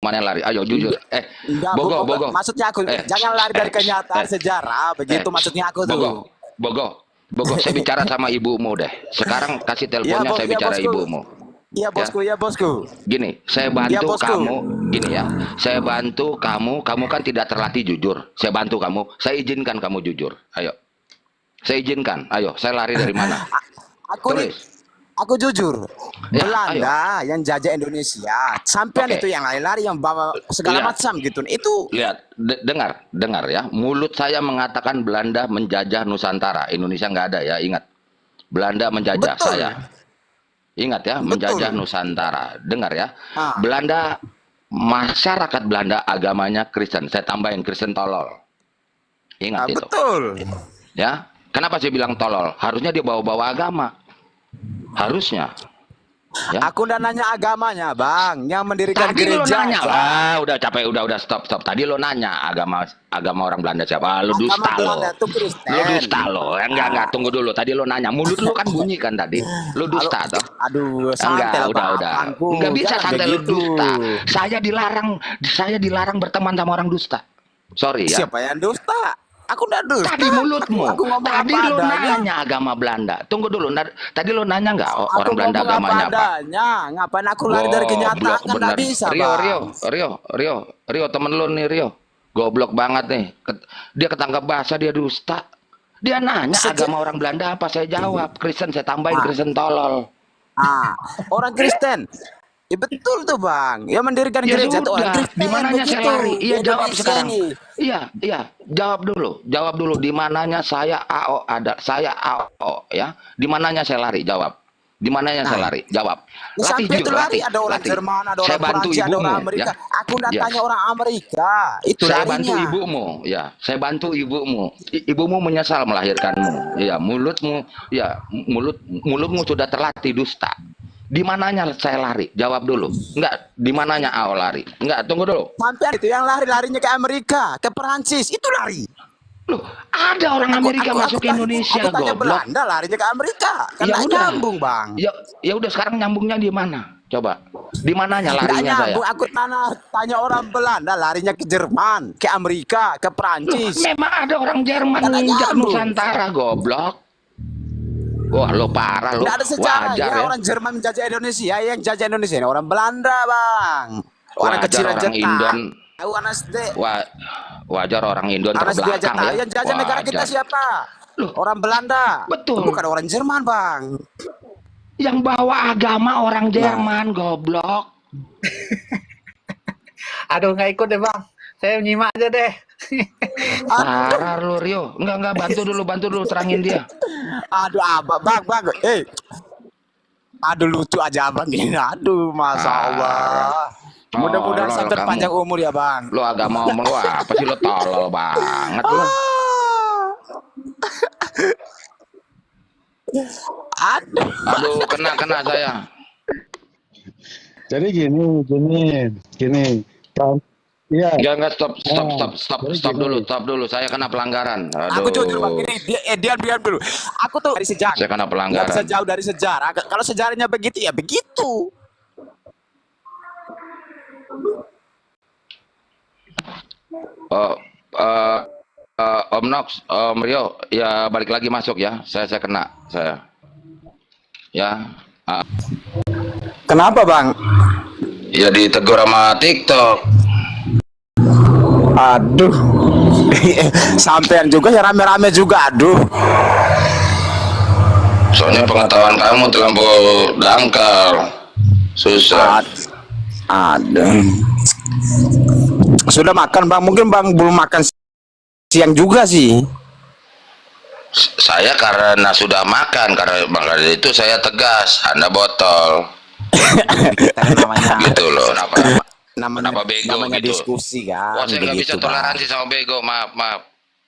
mana yang lari? Ayo jujur. Enggak, Bogo, Bogo. maksudnya aku Eh, jangan lari dari kenyataan eh, sejarah, eh, begitu maksudnya aku tuh. Bogo, Bogo, Bogo. Saya bicara sama ibumu deh. Sekarang kasih Iya, teleponnya, saya iya bicara bosku. ibumu. Iya Ya, bosku, iya bosku. gini, saya Iya bantu bosku. kamu. Gini ya, saya bantu kamu. Kamu kan tidak terlatih jujur. Saya bantu kamu. Saya izinkan kamu jujur. Ayo, saya izinkan. Ayo, saya lari dari mana? Aku nih, Tulis. aku jujur. Ya, ayo. Belanda yang jajah Indonesia, sampean itu Oke. yang lari-lari yang bawa segala Lihat, macam gitu. Itu lihat, dengar, dengar ya. Mulut saya mengatakan Belanda menjajah Nusantara. Indonesia nggak ada ya, ingat. Belanda menjajah saya. betul, Ingat ya, menjajah betul. Nusantara. Dengar ya. Ah, Belanda, masyarakat Belanda agamanya Kristen. Saya tambahin Kristen tolol. Ingat itu. betul. Ya. Kenapa saya bilang tolol? Harusnya dia bawa-bawa agama. Harusnya. Ya. Aku udah nanya agamanya, Bang, yang mendirikan Tadi lo gereja nanya aja. lah, udah capek, udah stop, stop. Tadi lo nanya agama orang Belanda siapa? Lo Agama dusta Belanda lo. itu Lo Kristen. dusta lo. Enggak, tunggu dulu. Tadi lo nanya, mulut lo kan bunyi kan tadi. Lo Halo, dusta toh? aduh, santai Enggak, lah Bang, udah. Enggak abangku, bisa jangan santai, lo begitu. dusta. Saya dilarang berteman sama orang dusta. Sorry ya. Siapa yang dusta? Aku udah dusta. Tadi mulutmu. Aku ngomong Tadi apa lo adanya. nanya agama Belanda. Tunggu dulu. Tadi lo nanya nggak Aku orang Belanda ngomong apa agamanya apa? adanya. Ngapain aku lari dari kenyataan? Goblok Kan nggak bener. bisa, Rio, Rio, Bang. Rio, Rio, Rio, temen lu nih Rio. Goblok banget nih. Dia ketangkap bahasa, dia dusta. Dia nanya Sejak, agama orang Belanda apa, saya jawab. Kristen, saya tambahin ah, Kristen tolol. orang Kristen. Ya betul tuh, Bang. Yang mendirikan Ya gereja itu orang udah, di Kristen mananya saya begitu. lari? Di Iya, jawab Indonesia sekarang. nih. Iya, jawab dulu. Di mananya saya AO ada, saya AO ya. Di mananya saya lari? Jawab. Di mananya saya Nah, lari? Jawab. di Latih samping itu jujur, lari latih, ada orang latih. Jerman, ada Saya orang bantu Perancis, ada orang ibumu ya. Amerika. Aku udah Yes. tanya orang Amerika. Itu Saya bantu larinya. ibumu, ya. Saya bantu ibumu. Ibumu menyesal melahirkanmu. Ya, mulutmu sudah terlatih dusta. Di mananya saya lari? Jawab dulu. Enggak, di mananya AO lari? Enggak, tunggu dulu. Sampai itu yang lari-larinya ke Amerika, ke Perancis, itu lari. Loh, ada orang Aku Amerika aku aku masuk ke aku Indonesia, tanya goblok. Belanda larinya ke Amerika. Kan Ya nggak udah. nyambung, Bang. Ya ya udah, sekarang nyambungnya di mana? Coba. Di mananya Nggak larinya saya? nyambung. Aku tanya orang Belanda larinya ke Jerman, ke Amerika, ke Loh, Perancis. memang ada orang Jerman Kan nggak nginjak nyambung. Nusantara, goblok. Wah, lo parah lo. Nggak ada Wajar sejarahnya ya. orang Jerman menjajah Indonesia. Yang jajah Indonesia ini orang Belanda, Bang. Orang Wajar kecil aja orang Indon. tahu. Wa, wajar orang Indon Anas dia aja terbelakang tahu. ya. Yang jajah negara kita Wajar. siapa? Loh, Orang Belanda. betul. Bukan orang Jerman, Bang. Yang bawa agama orang Nah, Jerman, goblok. Aduh, nggak ikut deh bang. Saya nyimak aja deh. Parah lo Rio. Enggak, bantu dulu terangin dia. aduh, abang, bang. Aduh, lucu aja abang ini. Aduh, masya Allah. Mudah-mudahan Tolol sampai kamu. panjang umur ya, Bang. Lo agama lo apa sih, lo tolol banget lo. Aduh. Aduh, kena saya. Jadi gini. Kan, iya. Enggak, stop Jadi gini. dulu. Saya kena pelanggaran. Aku jujur Bang, Aduh. ini diam dulu. Aku tuh dari sejak Saya kena nggak bisa pelanggaran. jauh dari sejarah. Kalau sejarahnya begitu ya begitu. Oh, Om Nox, Om Rio, ya balik lagi masuk ya. Saya kena, saya. Ya, Kenapa Bang? ya ditegur sama TikTok. Aduh. Sampean juga ya rame-rame juga. Aduh. Soalnya pengetahuan kamu terlampau dangkal. Susah. Aduh. Sudah makan Bang? Mungkin Bang belum makan siang juga sih. Saya karena sudah makan, karena itu saya tegas, Anda botol. Kita namanya Gitu loh. Kenapa bego namanya gitu? diskusi kan. Wah, saya nggak bisa begitu, Bang. toleransi sama bego, maaf.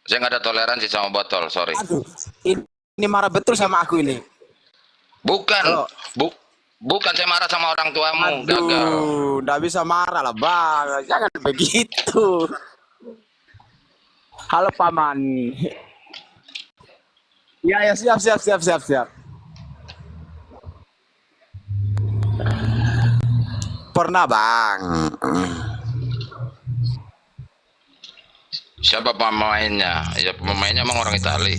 Saya nggak ada toleransi sama botol, sorry. Aduh, ini marah betul sama aku ini. Bukan, Halo. bukan saya marah sama orang tuamu, gagal. Aduh, nggak bisa marah lah Bang. Jangan begitu. Halo Paman. Ya, siap. Pernah Bang. Siapa pemainnya? Ya pemainnya emang orang Itali.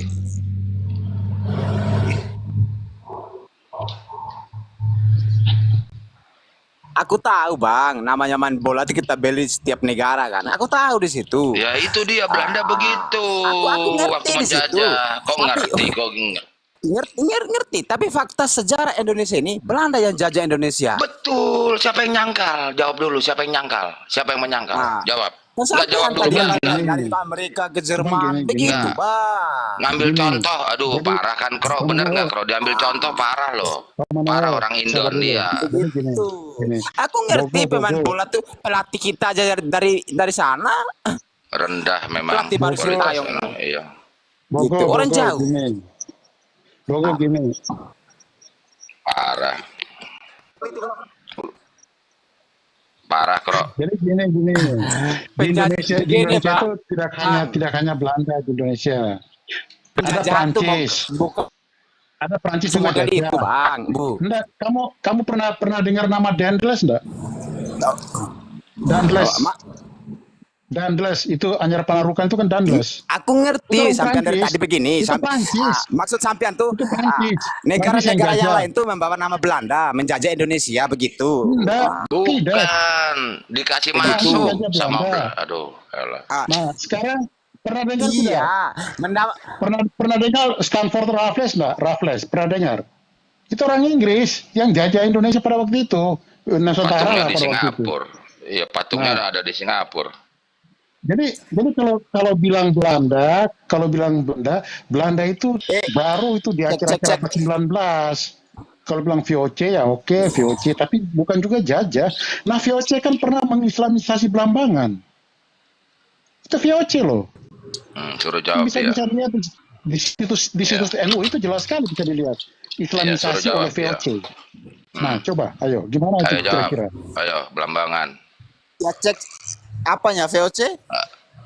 Aku tahu bang, namanya main bola itu kita beli setiap negara kan. Aku tahu di situ. Ya itu dia Belanda begitu. Aku ngerti Waktu di situ. menjajah. Kok Tapi ngerti? Kok ngerti? ngerti. Tapi fakta sejarah Indonesia ini Belanda yang jajah Indonesia. Betul. Siapa yang nyangkal? Jawab dulu. Siapa yang nyangkal? Siapa yang menyangkal? Nah, Jawab. Masa Enggak jawab yang dulu tadi Belanda. dari Amerika ke Jerman Gini, begitu Nah. bang. Ngambil Gini. contoh. Aduh Jadi- parah kan Kro. Bener nggak Kro? Diambil contoh parah loh. Parah orang Indon dia. Jadi gini, Begitu. gini. Aku ngerti Bogo, pemain Bogo. bola tuh pelatih kita aja dari sana. Rendah memang. Pelatih baru kualitasnya. Sintayong. Iya. Bogo, Gitu, orang Bogo, jauh. Gini. Bogo gini. Parah. Parah Kro. Jadi gini. Di Indonesia, di Begini, Indonesia Pak. itu tidak hanya Belanda di Indonesia. Ada Penjajahan tuh Prancis. bukan Ada Prancis juga semodel jajah. itu bang, Bu. Enggak, kamu pernah dengar nama Dandles enggak? Dandles. Dandles itu Anyar Panarukan itu kan Dandles. Aku ngerti Itu sampean dari Prancis. tadi begini. Itu Prancis. Maksud sampean tuh Itu Prancis. negara-negara Prancis yang jajah. lain tuh membawa nama Belanda menjajah Indonesia begitu. Enggak, tidak. Bukan. Dikasih Begitu. masuk Jajah sama Belanda. Belanda. Aduh. Elah. Ah, Nah, sekarang pernah dengar tidak? iya, Pernah dengar Stanford Raffles enggak? Raffles, pernah dengar? Itu orang Inggris yang jajah Indonesia pada waktu itu. Nusantara Patungnya lah di pada waktu itu. Singapura. Iya, patungnya Nah. ada di Singapura. Jadi kalau bilang Belanda itu baru itu di akhir-akhir abad 19. Kalau bilang VOC ya oke, VOC, tapi bukan juga jajah. Nah, VOC kan pernah mengislamisasi Belambangan. Itu VOC loh. Suruh jawab Bisa ya. dilihat di situs NU itu jelas sekali bisa dilihat islamisasi suruh oleh jawab, VOC. Nah, coba ayo gimana Ayo itu jawab. kira-kira? Ayo, Belambangan. ya cek apanya VOC?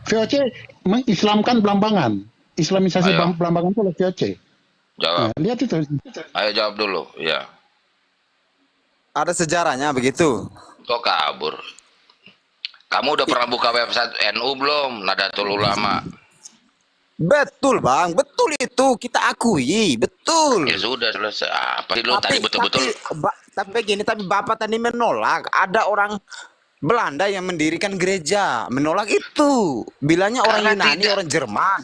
VOC mengislamkan Belambangan. Islamisasi Ayo. Belambangan itu oleh VOC. Jawab. Nah, lihat itu. Ayo jawab dulu. Ya. Ada sejarahnya begitu. Kok kabur? Kamu udah pernah buka website NU belum? Nadatul Ulama. Betul bang, betul itu kita akui, betul. Ya sudah selesai. Apa sih lu tadi betul-betul? Tapi begini, tapi bapak tadi menolak. Ada orang Belanda yang mendirikan gereja, menolak itu. Bilangnya orang Karena Yunani, tidak. orang Jerman.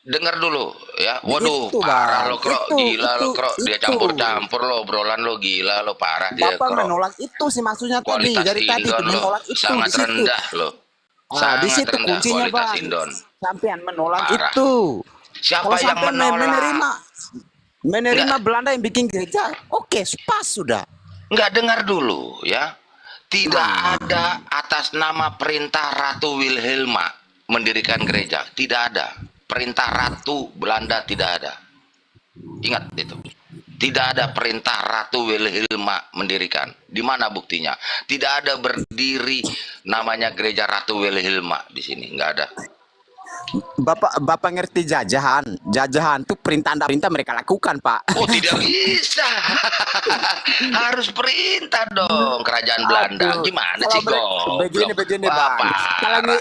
Dengar dulu ya. Waduh, Itu, parah Bang. lo Kro. Gila lo Kro. Dia Itu. campur-campur lo obrolan lo, gila lo, parah dia Bapak Kro. menolak itu sih maksudnya tadi. Kualitas Dari tadi itu Indon lo menolak itu sangat di situ. rendah lo. Ah, di Sangat situ rendah kuncinya kualitas bang. Indon. Sampean menolak Parah. itu. Siapa Kalau yang sampean menolak? menerima Enggak. Belanda yang bikin gereja, oke, pas sudah. Nggak, dengar dulu ya. Tidak ada atas nama perintah Ratu Wilhelma mendirikan gereja. Tidak ada. Perintah Ratu Belanda tidak ada. Ingat itu. Tidak ada perintah Ratu Wilhelma mendirikan. Di mana buktinya? Tidak ada berdiri namanya gereja Ratu Wilhelma di sini. Nggak ada. Bapak ngerti jajahan. Jajahan itu perintah mereka lakukan, Pak. Oh, tidak bisa. Harus perintah dong kerajaan Belanda. Aduh, Gimana kalau sih kok? begini, Bang. Kalau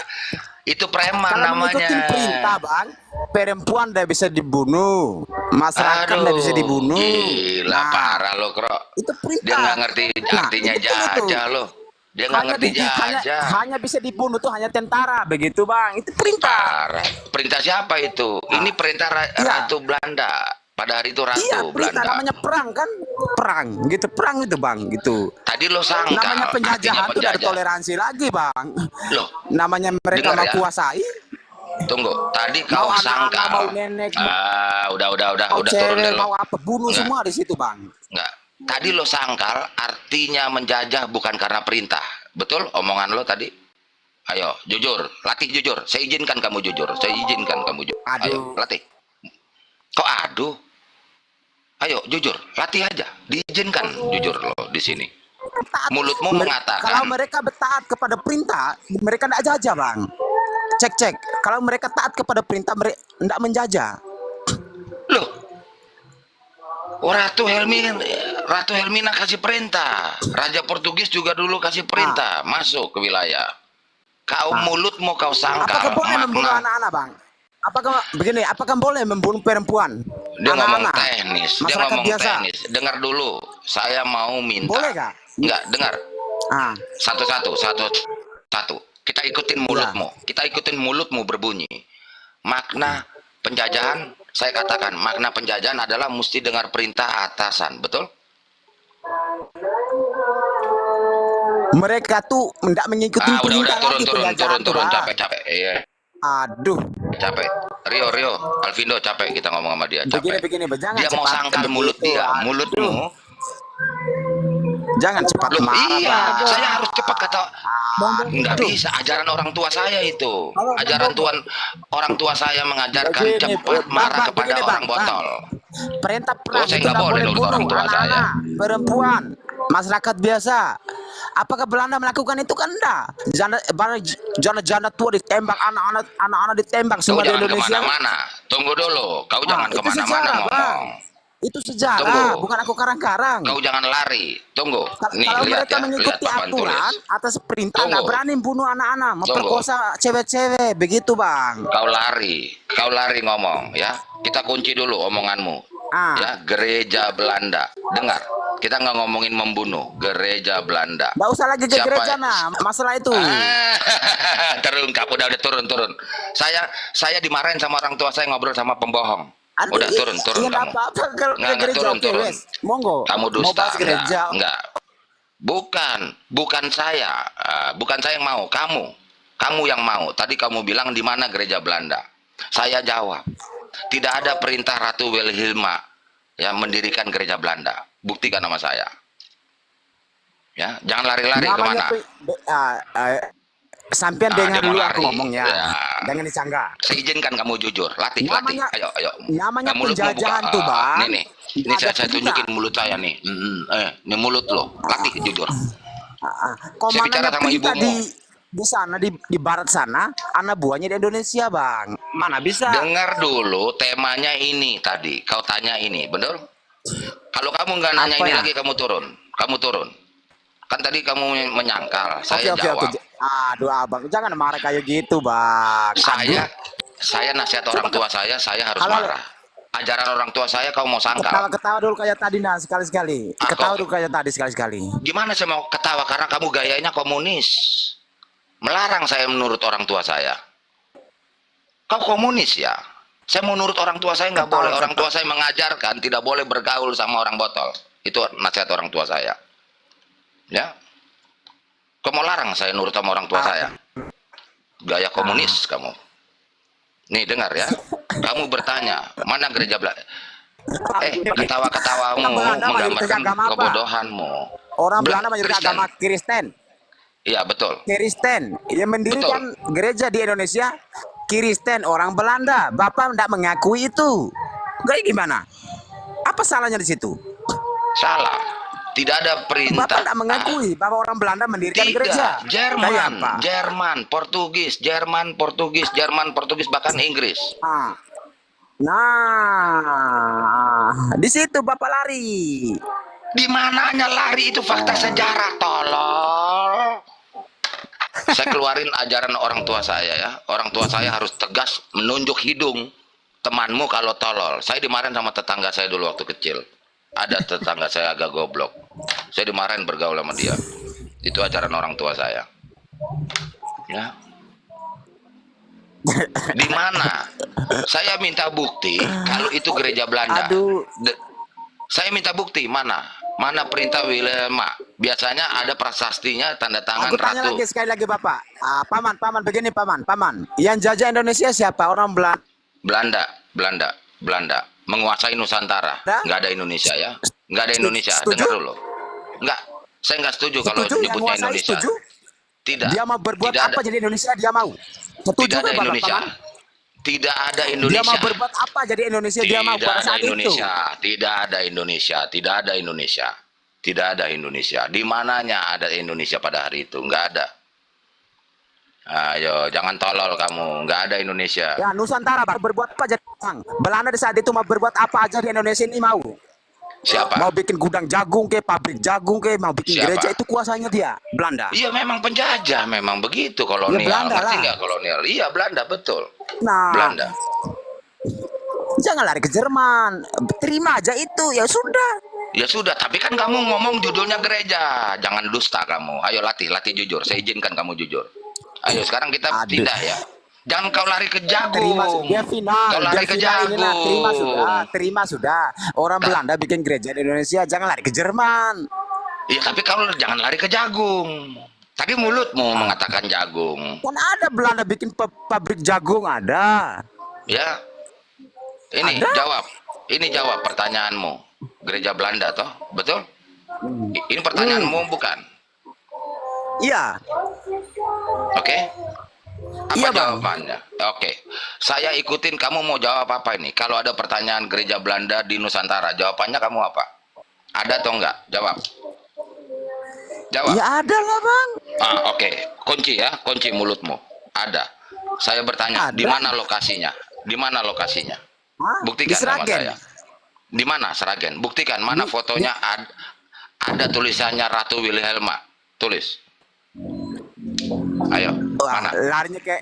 Itu preman Kalau namanya. ngikutin perintah, Bang, perempuan udah bisa dibunuh, masyarakat udah bisa dibunuh. Gila, Nah, parah lo, Kro. itu perintah. Dia nggak ngerti artinya itu itu. jajah lo. Dia nggak ngerti jajah. Hanya bisa dibunuh tuh hanya tentara, begitu, Bang. Itu perintah. Parah. Perintah siapa itu? Ini perintah Ratu Belanda. Pada hari itu Ratu Iya, perintah Belanda. namanya perang kan? Perang, gitu. Perang itu, Bang, gitu. Tadi lo sangka. Namanya penjajahan artinya itu dari toleransi lagi, Bang. Loh, Namanya mereka dengar ya. menguasai. tunggu. Tadi kau Mau sangka. anak-anak, mau nenek, Udah mau turun deh cewek, lo. mau apa, bunuh Enggak. semua di situ, Bang. Enggak. Tadi lo sangkal artinya menjajah bukan karena perintah. Betul omongan lo tadi? Ayo, jujur. Latih jujur. Saya izinkan kamu jujur. Saya izinkan kamu jujur. Ayo, Aduh. latih. Kok aduh? Ayo, jujur. Latih aja. Diizinkan jujur lo di sini. Mulutmu mengatakan. Kalau mereka taat kepada perintah, mereka tidak jajah, Bang. Cek. Kalau mereka taat kepada perintah, mereka tidak menjajah. Loh. Ratu Helmina kasih perintah. Raja Portugis juga dulu kasih perintah masuk ke wilayah. Kau mulutmu kau Apakah sangkal boleh membunuh makna. anak-anak, Bang? Apakah begini? Apakah boleh membunuh perempuan? Dia ngomong Anak-anak? teknis, dia Masyarakat ngomong biasa. teknis. Dengar dulu, saya mau minta. Boleh kah? Enggak, dengar. Ah, Satu-satu. Kita ikutin ya. mulutmu. Kita ikutin mulutmu berbunyi. Makna penjajahan, saya katakan, makna penjajahan adalah mesti dengar perintah atasan, betul? Mereka tuh tidak mengikuti Udah perintah lagi penjajahan tuh, Bang. capek. Iya, Aduh, capek. Rio, Alvindo capek kita ngomong sama dia, capek. begini, jangan Dia mau cepat sangkal begitu. mulut dia, Aduh. mulutmu. Jangan cepat Loh, marah, iya, Bang. saya harus cepat kata. Nggak Aduh. bisa, ajaran orang tua saya itu. Ajaran orang tua saya mengajarkan Begini, cepat marah Bang, kepada begini, orang Bang. botol. Perintah perang saya itu nggak nggak boleh boleh nurut orang bunuh tua saya. anak-anak, perempuan, masyarakat biasa. Apakah Belanda melakukan itu? Kan enggak. Janda tua ditembak, anak-anak ditembak Kau semua di jangan Indonesia. kemana-mana. Tunggu dulu. Kau jangan Itu kemana-mana sejarah, ngomong. Bang. Itu sejarah, Tunggu. bukan aku karang-karang. Kau jangan lari. Tunggu. Nih, Kalau lihat mereka ya. Lihat mengikuti papan tulis. aturan atas perintah, Tunggu. nggak berani bunuh anak-anak, memperkosa cewek-cewek, begitu, Bang. Kau lari ngomong ya. Kita kunci dulu omonganmu. Ya, gereja Belanda. Dengar. Kita nggak ngomongin membunuh. Gereja Belanda. Nggak usah lagi ke Siapa- gereja, nah, masalah itu. Terungkap udah turun. Saya dimarahin sama orang tua saya ngobrol sama pembohong. Aduh, Udah turun iya, kamu. apa-apa ke Nggak, gereja, turun. oke, wes. Monggo. Kamu Mau dusta. bahas gereja. Enggak. Bukan saya. Bukan saya yang mau. Kamu yang mau. Tadi kamu bilang di mana gereja Belanda. Saya jawab. Tidak ada perintah Ratu Wilhelma ya mendirikan gereja Belanda. Buktikan sama saya. Ya, jangan lari-lari kemana. Sampean Ah, dengar dia mau dulu lari. aku ngomongnya. Ya. Jangan disanggah. Saya izinkan kamu jujur. Latih. Namanya- Ayo. namanya Mulutmu penjajahan buka. tuh, Bang. Nih. Ini Nggak ada saya perintah. tunjukin mulut saya nih. Ini mulut lo. Latih jujur. Saya bicara Komandannya sama perintah ibumu. di sana, di barat sana, anak buahnya di Indonesia, Bang. Mana bisa? Dengar dulu temanya ini tadi. Kau tanya ini, bener? Kalau kamu nggak nanya Apa ini ya? lagi, kamu turun. Kan tadi kamu menyangkal. Saya jawab. Aduh, Abang, jangan marah kayak gitu, Bang. Saya nasihat orang tua saya harus Kalau- marah. Ajaran orang tua saya kau mau sangkal. Ketawa dulu kayak tadi, nah, sekali-sekali. Ah, Ketawa kok- dulu kayak tadi, sekali-sekali. Gimana saya mau ketawa karena kamu gayanya komunis. Melarang saya menurut orang tua saya. Kau komunis ya? Saya mau nurut orang tua saya nggak Ketawa, boleh. Orang ketawa. tua saya mengajarkan tidak boleh bergaul sama orang botol. Itu nasihat orang tua saya. Ya. Kau mau larang saya nurut sama orang tua saya? Gaya komunis kamu. Nih dengar ya. Kamu bertanya, mana gereja Belanda? Ketawa-ketawamu Orang Belanda mayoritas menggambarkan agama apa? kebodohanmu. Orang Belanda mayoritas Kristen. agama Kristen. Iya betul. Kristen yang mendirikan gereja di Indonesia, Kristen orang Belanda. Bapak tidak mengakui itu. Kayak gimana? Apa salahnya di situ? Salah. Tidak ada perintah. Bapak tidak mengakui bahwa orang Belanda mendirikan Tidak. gereja. Kayak apa? Jerman, Portugis, bahkan Inggris. Nah, di situ Bapak lari. Di mananya lari itu fakta sejarah, tolol. Saya keluarin ajaran orang tua saya ya. Orang tua saya harus tegas menunjuk hidung temanmu kalau tolol. Saya dimarahin sama tetangga saya dulu waktu kecil. Ada tetangga saya agak goblok. Saya dimarahin bergaul sama dia. Itu ajaran orang tua saya. Ya. Di mana? Saya minta bukti kalau itu gereja Belanda. Aduh. Saya minta bukti mana? Mana perintah Wilhelma? Biasanya ada prasastinya tanda tangan Aku tanya ratu. lagi sekali lagi Bapak. Paman begini Paman. Yang jajah Indonesia siapa? Orang Belanda. Belanda menguasai Nusantara. Hah? Nggak ada Indonesia ya. Nggak ada Indonesia. Setuju? Dengar dulu. Nggak. Saya nggak setuju kalau Setuju yang nyebutnya menguasai, Indonesia. setuju? Tidak. Dia mau berbuat Tidak apa ada. jadi Indonesia dia mau? Setuju Tidak ada nggak, Bapak, Indonesia. Paman? Tidak ada Dia Indonesia. mau berbuat apa jadi Indonesia dia mau pada saat itu? Tidak ada Indonesia. Di mananya ada Indonesia pada hari itu? Nggak ada. Ayo, jangan tolol kamu. Nggak ada Indonesia. Ya Nusantara Bang, berbuat apa jadi Bang? Belanda di saat itu mau berbuat apa aja di Indonesia ini mau? Siapa? Mau bikin gudang jagung ke, pabrik jagung ke, mau bikin Siapa? gereja, itu kuasanya dia, Belanda. Iya memang penjajah, memang begitu kolonial. Belanda Ngerti lah. nggak kolonial? Iya Belanda betul. Nah, Belanda. jangan lari ke Jerman, terima aja itu, ya sudah. Ya sudah, tapi kan kamu ngomong judulnya gereja. Jangan dusta kamu. Ayo latih jujur. Saya izinkan kamu jujur. Ayo sekarang kita Aduh. tidak ya. Jangan kau lari ke Terima, jagung. dia final, Kau lari dia ke final inilah, terima jagung. sudah, terima sudah. Orang Belanda bikin gereja di Indonesia, jangan lari ke Jerman. Iya, tapi kau jangan lari ke jagung. Tadi mulutmu mengatakan jagung. Kan ada Belanda bikin pabrik jagung, ada. Ya. Ini Ada. jawab. Ini jawab pertanyaanmu. Gereja Belanda toh? Betul? Ini pertanyaanmu bukan? Iya, Oke? Apa Iya, Bang. jawabannya? Oke. Saya ikutin kamu mau jawab apa ini? Kalau ada pertanyaan gereja Belanda di Nusantara, jawabannya kamu apa? Ada atau enggak? Jawab. Jawab. ya ada lah Bang. Oke. Kunci ya, kunci mulutmu. Ada. Saya bertanya, Ada. di mana lokasinya? Di mana lokasinya? Hah? Buktikan Di sama Sragen. saya. Di mana Sragen? Buktikan mana fotonya ada tulisannya Ratu Wilhelma. Tulis. Ayo, Wah, mana? larinya kayak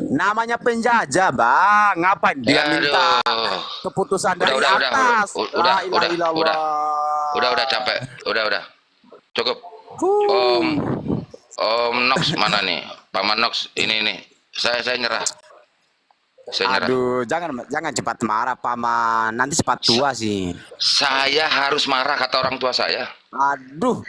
namanya penjajah Bang. Ngapain dia minta Aduh. keputusan dari Udah, atas? La ilaha illallah. Udah capek. Udah. Cukup. Huh. Om Nox mana nih? Paman Nox, ini nih. Saya nyerah. Saya nyerah. Aduh, jangan cepat marah Paman. Nanti cepat tua sih. Saya harus marah kata orang tua saya. Aduh.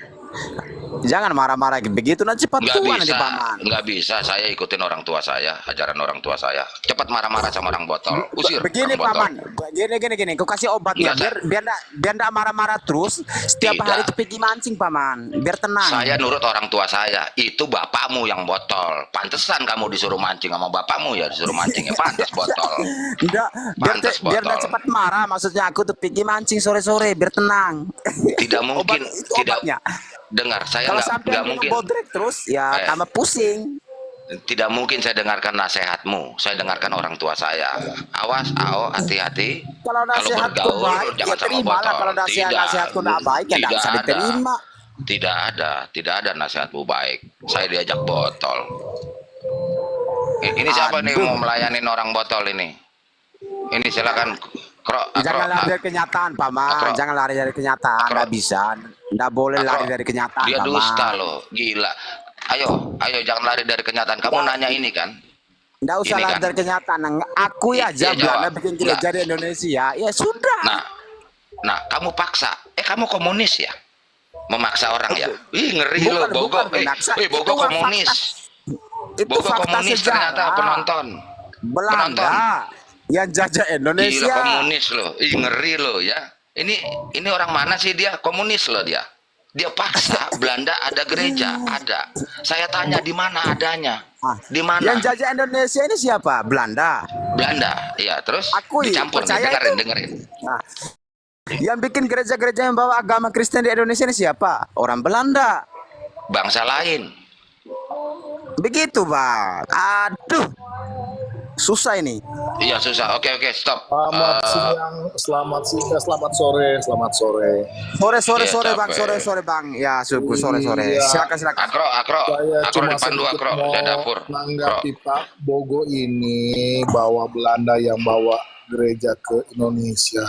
Jangan marah-marah begitu, nanti cepat Nggak tua nanti bisa, Paman. nggak bisa. Saya ikutin orang tua saya, ajaran orang tua saya. Cepat marah-marah sama orang botol. Usir Begini orang botol. Paman, gini, kau kasih obatnya Nggak, biar ndak marah-marah terus. Setiap Tidak. hari itu pergi mancing Paman, biar tenang. Saya nurut orang tua saya. Itu bapakmu yang botol. Pantesan kamu disuruh mancing sama bapakmu ya, disuruh mancing ya. Pantes botol. Ndak, Pantes biar ndak botol. cepat marah. Maksudnya aku tuh pergi mancing sore-sore biar tenang. Tidak mungkin. Itu Tidak. obatnya. Dengar, saya Kalau nggak sampai mungkin. bodrek terus, ya Eh. tambah pusing. Tidak mungkin saya dengarkan nasihatmu. Saya dengarkan orang tua saya. Awas, hati-hati. Kalau nasihatku bergaul, baik, ya jangan sama terima lah. botol. Kalau nasihatku nggak baik, ya nggak Tidak bisa ada. diterima. Tidak ada nasihatmu baik. Saya diajak botol. Ini siapa nih Aduh. mau melayanin orang botol ini? Ini silakan. Jangan lari dari kenyataan, Paman. Akro. Jangan lari dari kenyataan. Akro. Nggak bisa. Nggak boleh lari dari kenyataan, Dia Paman. dusta loh, gila. Ayo jangan lari dari kenyataan. Kamu nanya ini kan? Nggak usah Ini lari kan. dari kenyataan. Akui Iya, aja jawab. Belanda bikin gereja Nggak. di Indonesia. Ya sudah. Nah, kamu paksa. Kamu komunis ya? Memaksa orang ya? Ih, ngeri Bukan, loh, Bogo. bukan memaksa. Bogo Itu komunis. Itu Bogo fakta komunis sejarah. ternyata penonton. Belanda yang jajah Gila Indonesia. komunis loh. Ih, ngeri loh ya. Ini orang mana sih dia? Komunis loh dia. Dia paksa Belanda ada gereja, ada. Saya tanya di mana adanya? Ah, Di mana? Yang jajah Indonesia ini siapa? Belanda. Belanda. Iya, terus Akui, dicampur nih, percaya itu? dengerin. Nah, yang bikin gereja-gereja yang bawa agama Kristen di Indonesia ini siapa? Orang Belanda. Bangsa lain. Begitu, Bang. Aduh. Susah ini. Iya, susah. Oke, stop. Selamat siang, selamat sore. Sore, Iya, Bang. capek. Sore, Bang. Ya, suku sore. Iya. Silakan. Akro dipandu Akro. Saya dapur. Akro. Menanggapi Pak Bogo ini bahwa Belanda yang bawa gereja ke Indonesia.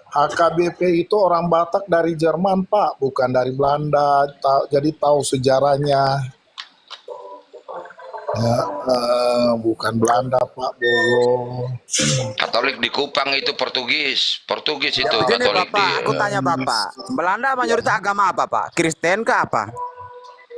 HKBP itu orang Batak dari Jerman, Pak, bukan dari Belanda. Jadi tahu sejarahnya. Bukan Belanda, Pak Bogo. Katolik di Kupang itu Portugis itu Begini, Katolik Bapak. Aku tanya Bapak. Belanda mayoritas agama apa, Pak? Kristen ke apa?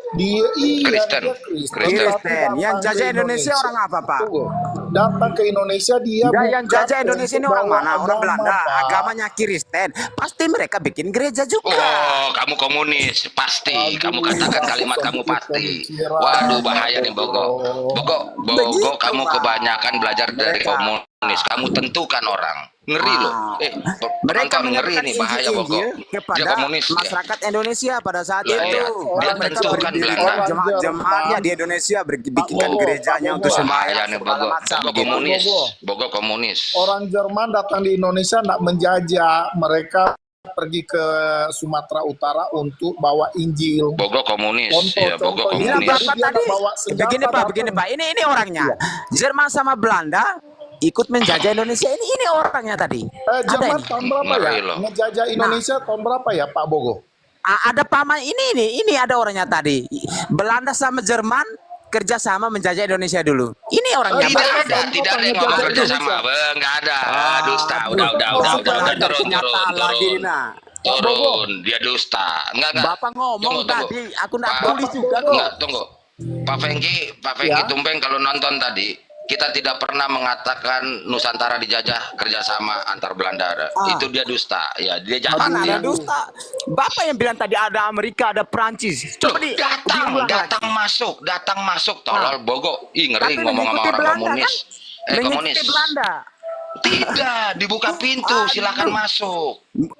Dia Kristen. dia Kristen. Yang Datang jajah ke Indonesia orang apa, Pak? Tunggu. Datang ke Indonesia dia Enggak, bukan yang jajah Indonesia ini orang bawa mana? Orang agama, Belanda. Pak. Agamanya Kristen. Pasti mereka bikin gereja juga. Oh, kamu komunis, pasti. Aduh, Kamu katakan kalimat kamu pasti. Waduh, bahaya nih Bogo. Bogo, Begitu, kamu Pak. kebanyakan belajar dari Mereka. komunis. Kamu tentukan orang. Ngeri loh. Mereka Penonton ngeri menyampaikan nih, bahaya Bogo. Injil Dia kepada komunis. Ya. masyarakat Indonesia pada saat Lah, itu. iya. Dia Dan mereka tentukan berdiri Belanda. jemaat-jemaatnya di Indonesia bikinkan Bogo, gerejanya Pak untuk Bogo. Bahaya sembahyang nih segala Bogo. macam. Bogo gitu. komunis. Bogo. Bogo komunis. Orang Jerman datang di Indonesia tidak menjajah, mereka pergi ke Sumatera Utara untuk bawa Injil. Bogo komunis, ya Bogo Contoh, Gila, komunis. Bapak Dia tadi nggak bawa senjata, begini Pak, datang. begini Pak. Ini orangnya. Jerman sama Belanda ikut menjajah Indonesia. Ini orangnya tadi. Ada Jerman ini. tahun berapa ya? Ngeri loh. Ngejajah Indonesia tahun berapa ya Pak Bogo? Ada paman ini ada orangnya tadi. Belanda sama Jerman kerjasama menjajah Indonesia dulu. Ini orangnya Tidak Pak. ada yang ngomong ngejajah kerjasama. Indonesia. Nggak ada. Dusta. Udah turun. Lagi nah. Turun. Dia dusta. Enggak. Bapak ngomong Tunggu. tadi, aku nggak Pak- tulis juga kok. Enggak, tunggu. Pak Fengki Ya. Tumpeng kalau nonton tadi, kita tidak pernah mengatakan Nusantara dijajah kerjasama antar Belanda. Itu dia dusta. Ya, dia jahat. Mana dia. ada dusta? Bapak yang bilang tadi ada Amerika, ada Prancis. Loh, Coba datang masuk tolol Bogo. Ih, ngeri Tapi ngomong sama mengikuti orang Belanda komunis. kan? Komunis. Mengikuti Belanda. Tidak, dibuka pintu, silakan masuk.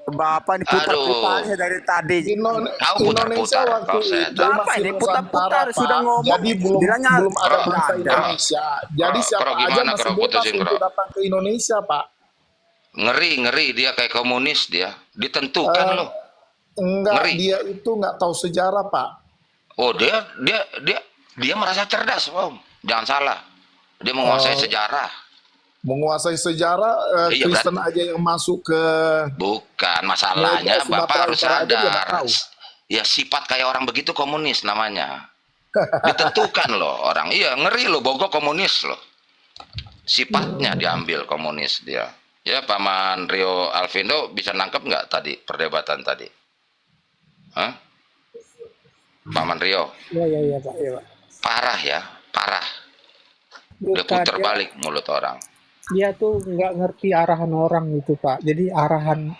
Bapak ini putar-putarnya dari tadi. Kau Indonesia putar-putar, waktu kau setan. dia Bapak masih ini Nusantara, putar-putar, Pak. sudah ngomong. Jadi belum Bilangnya ada Kro, bangsa Belanda. Indonesia. Jadi Kro, siapa Kro, aja gimana, masih Kro? bebas Putusin, untuk Kro. datang ke Indonesia, Pak. Ngeri dia kayak komunis dia. Ditentukan Eh, loh. Enggak, Ngeri. dia itu nggak tahu sejarah, Pak. Oh, dia merasa cerdas, Om. Jangan salah. Dia menguasai sejarah. Menguasai sejarah, Iya, Kristen aja yang masuk ke Bukan masalahnya, Sumatera Bapak harus Utara aja dia nggak sadar. tahu. Ya sifat kayak orang begitu komunis namanya. Ditentukan loh orang. Iya, ngeri loh Bogo komunis loh. Sifatnya diambil komunis dia. Ya, Paman Rio Alvindo bisa nangkep nggak tadi perdebatan tadi? Hah? Paman Rio, Iya Pak, iya Pak. parah ya, parah. Udah Bukan, puter balik mulut orang. dia tuh nggak ngerti arahan orang gitu Pak. Jadi arahan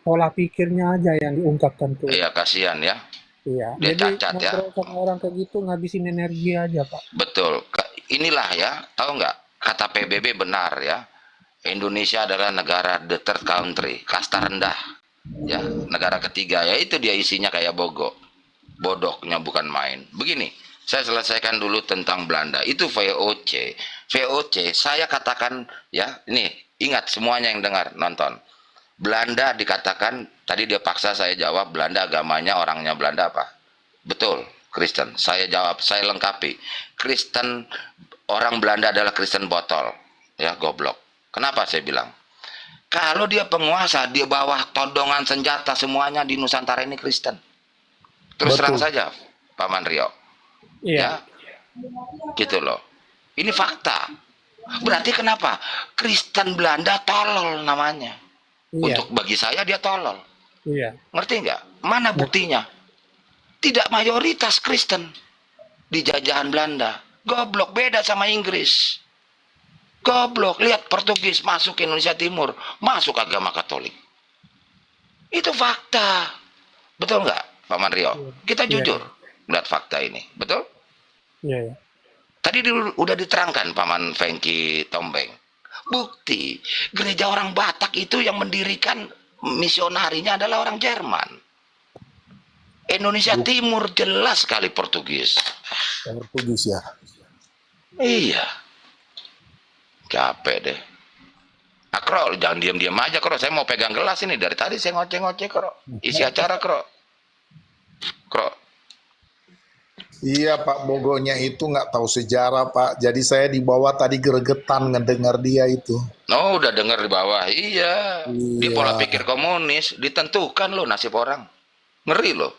pola pikirnya aja yang diungkapkan tuh. Iya, kasihan ya. Iya. Dia Jadi cacat ya. ngobrol sama orang kayak gitu ngabisin energi aja Pak. Betul. Inilah ya, tahu nggak? Kata PBB benar ya. Indonesia adalah negara the third country, kasta rendah. Ya, negara ketiga. Ya itu dia isinya kayak Bogo. Bodohnya bukan main. Begini, saya selesaikan dulu tentang Belanda. Itu VOC. VOC, saya katakan ya, ini ingat semuanya yang dengar nonton. Belanda dikatakan, tadi dia paksa saya jawab, Belanda agamanya orangnya Belanda apa? Betul, Kristen. Saya jawab, saya lengkapi. Kristen, orang Belanda adalah Kristen botol. Ya, goblok. Kenapa saya bilang? Kalau dia penguasa, dia bawah todongan senjata semuanya di Nusantara ini Kristen. Terus terang saja, Paman Rio. Iya. Ya, gitu loh. Ini fakta. Berarti kenapa? Kristen Belanda tolol namanya. Iya. Untuk bagi saya dia tolol. Iya. Ngerti nggak? Mana buktinya? Tidak mayoritas Kristen di jajahan Belanda. Goblok, beda sama Inggris. Goblok, lihat Portugis masuk ke Indonesia Timur, masuk agama Katolik. Itu fakta. Betul nggak, Paman Rio? Kita Iya. jujur melihat fakta ini. Betul? Iya. Tadi udah diterangkan Paman Fengki Tombeng. Bukti, gereja orang Batak itu yang mendirikan misionarinya adalah orang Jerman. Indonesia Timur jelas sekali Portugis. Portugis ya. Iya. Capek deh. Kro, jangan diam-diam aja, Kro. Saya mau pegang gelas ini. Dari tadi saya ngoceh-ngoceh, Kro. Isi acara, Kro. Kro. Iya Pak, Bogonya itu nggak tahu sejarah Pak. Jadi saya di bawah tadi gregetan ngedengar dia itu. Oh, udah dengar di bawah. Iya. Di Iya. pola pikir komunis. Ditentukan loh nasib orang. Ngeri loh.